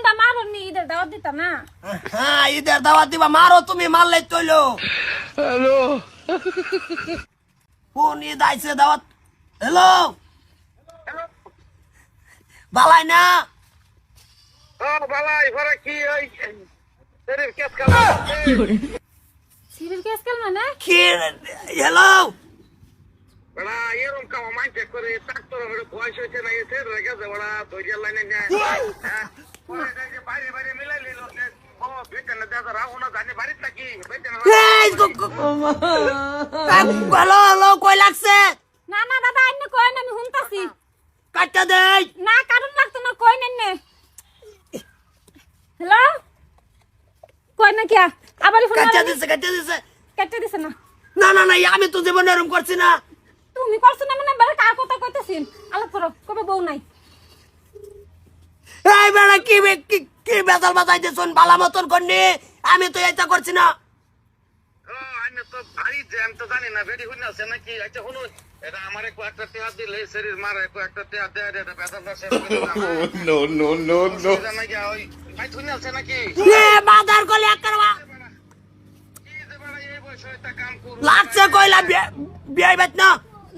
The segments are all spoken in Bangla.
হুন্ডা মারুন নি ঈদের দাওয়াত দিতাম না। হ্যাঁ ঈদের দাওয়াত দিবা, মারো তুমি, মারলে তৈলো। হ্যালো কোন ঈদ আইছে দাওয়াত? হ্যালো বালাই না? বালাই ঘরে কি ওই শরীর কেস কালা সিরিয়াস কেস কেন মানে? কি? হ্যালো বড়া এরকম কাম মাইন্ড করে ট্রাক্টর হয়ে বয়স হয়েছে না এসে রেখে দে বড়া দইয়া লাইনে না পরে যে বাইরে বাইরে মিলাই লিলো ও বেটা না দাদা রাও না জানি বাড়িতে থাকি বেটা না হ্যালো হ্যালো কই লাগছে? না না দাদা আইনে কই না, আমি হুনতাছি। কাটটা দেই। না কারণ লাগতো না, কই নেন নে। হ্যালো কই না কিয়া আবার ফোন কাটটা দিছে, কাটটা দিছে। কেটে দিছ না? না না না আমি তো জীবনে এরকম করছি না। তুমি করছ না মানে বারে কার কথা কইতাছিন? আলাপ করো, কবে বউ নাই? এই বেড়া কি কি বেতাল বাজাইতে শুন বালা মতন করনি, আমি তো এটা করছি না। ও আইনে তো ভারী জ্যাম তো জানি না বেডি হইনা আছে নাকি আচ্ছা শুনুন এটা আমারে কয়েকটা টিয়া দিলে শরীর মারে কয়েকটা টিয়া দেয় এটা বেতন দাসে No, no, no, no. নাকি ওই ভাই হইনা আছে নাকি এ বাজার কলে একরবা কি যে বড় এই বয়সে একটা কাম করু লাগছে কইলা বিয়াই বাত না।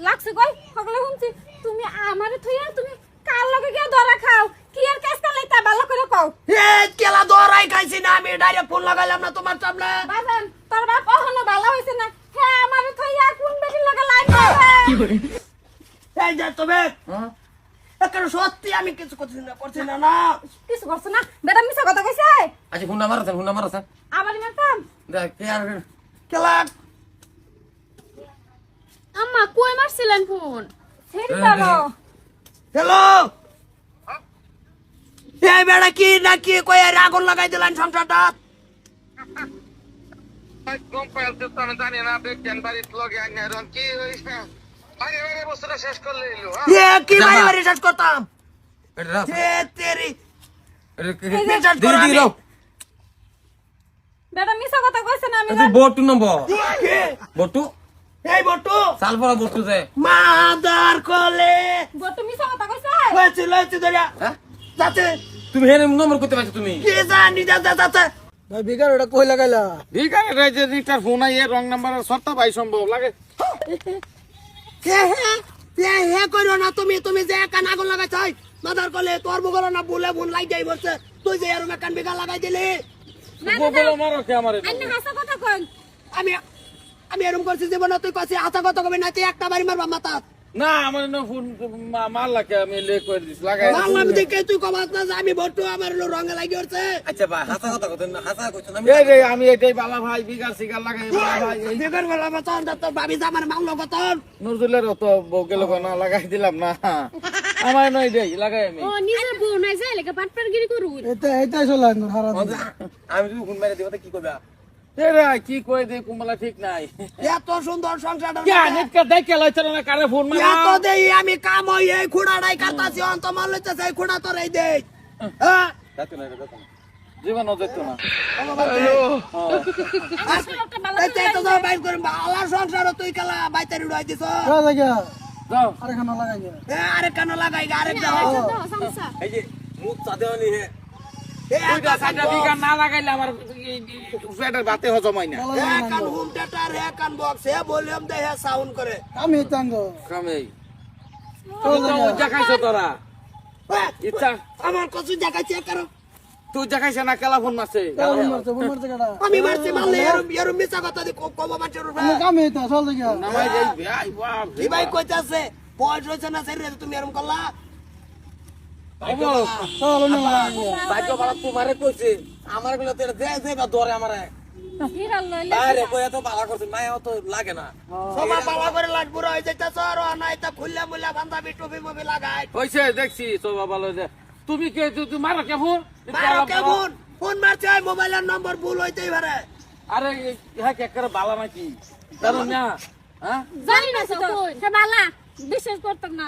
লাগছে কই সকলে শুনছি। তুমি আমারে থইয়া তুমি কার লগে গিয়া ধরা খাও, কি আর কেস কালাইতা ভালো করে কও। এ কেলা দরাই খাইছি না, আমি ডাইরেক্ট ফোন লাগাইলাম না তোমার সামনে। বাজান তোর বাপ কখনো ভালো হইছে না। হ্যাঁ আমারে থইয়া কোন বেটির লগে লাইন করে? এই যে তবে একবার সত্যি আমি কিছু করছি না না। কিছু করছ না, বেটা মিছা কথা কইছে। আচ্ছা হুন্ডা মারাছেন আবার মারতাম। দেখ কে আর কেলা আম্মা কই মারছিলেন ফোন? ছেড়ে দাও। হ্যালো এই বেড়া কি নাকি কই আর আগুন লাগাই দিলেন সংসারটা? কম পাইতে তো আমি জানি না দেখেন বাড়িতে লগে আইনা রন কি হইছে বাইরে বাইরে বছরটা শেষ করলে এলো এ কি বাড়ি বাড়ি শেষ করতাম? এটা রাখ এ তেরি এটা বিশ্বাস ধীরে করো ধীরে আমি- বেটা মিছা কথা কইছে না, আমি তুই বটু নম্বর কে? বটু এই বটু সাল পড়া বটু যে মাদার কলে বটু মিছা কথা কইছে। লইছি ধরিয়া হ্যাঁ যাতে তুমি হেন নম্বর করতে পারছো তুমি কি জানি যাতে ভাই বিকার ওটা কই লাগাইলা? ঠিক আছে রে যে রিটার ফোন আইয়ে রং নাম্বারের সত্তা ভাই সম্ভব লাগে হে হে কইরো না তুমি, তুমি যে কান আগুন লাগাইছ মাদার কলে তোর বগল না বলে বোন লাই যাই বলছে, তুই যে এরকম কান বিঘা লাগাই দিলি। গোগলো মারো কে আমারে আইনে হাসা কথা কই। আমি আমি এরকম করছি জীবনে, তুই কইছিস হাতা কত কবি না, তুই একটা বাড়ি মারবা মাথা না আমার না ফোন মারলা কে আমি লে করে দিস লাগাই মারলাম দেখে তুই কমাস না যে আমি ভোট আমার রঙে লাগি উঠছে। আচ্ছা ভাই হাসা কথা কথা না হাসা কইছো না এই রে আমি এটাই বালা ভাই বিগার সিগার লাগাই বালা ভাই এই বিগর বেলা মতন তোর ভাবি যে আমার মারলো কতন। নজরুলের তো বউকে লোক না লাগাই দিলাম না আমার নয় দেই লাগাই আমি ও নিজের বউ নাই যায় লেগে পাটপারগিরি করুন। এটাই চলেন হারা আমি তুমি ফোন মেরে দিবা তো কি করবা এ রে কি কই দে কুমলা ঠিক নাই এত সুন্দর সংসারটা কে নেটকা দেখে লইছ না কারে ফোন মারা এত দেই আমি কাম হই এই খুঁড়াটাই কাটাছি অন্ত মাল লইতেছে এই খুঁড়া তোর এই দেই। হ্যাঁ দেখো না দেখো না জীবন যেত না এই তো বাইর করে বালা সংসার তুই কালা বাইতে উড়াই দিছ। জায়গা যাও আরেকখানা লাগাই গিয়া আরেক কান লাগাই আরেক সমস্যা এই যে মুখ চাঁদে হলি হে দুইটা সাইডা বিগার না লাগাইলে আমার পেটের ভাতে হজম হয় না কান হোম থিয়েটার হে কান বক্স হে ভলিউম দে হে সাউন্ড করে। আমি তাঙ্গ কামেই তুই খাইছো তোরা ইচ্ছা আমার কচু দেখাইছে কারণ তুই দেখাইছে না কেলা ফোন মারছে ফোন মারতে কাটা আমি মারছি মারলে এরম মিছা কথা দি কব মানুষের উপরে আমি তো চল গিয়া নামাই যাই ভাই বাপ কি ভাই কইতাছে বয়স হইছে না সেরে তুমি এরম করলা। চল অন্য লাগাই গিয়া বাইক বাড়া তোমারে কইছে আমার গুলো তো দে দে বা ধরে আমারে হিরাল লইলে আরে কই এত বালা করছে মায়া তো লাগে না সবা বাবা করে লাট বুড়া হই যাইতাছ আর নাই তা খুললা মুল্লা বান্ধবী টুপি মুবি লাগাই হইছে দেখছি সবা ভালো যে তুমি কে তুই মারো কে ফোন মারো কেমন ফোন মারছে মোবাইলের নম্বর ভুল হইতেই পারে। আরে হ্যাঁ কে করে বালা নাকি জানো না হ্যাঁ জানি না তো সে বালা বিশ্বাস করতাম না।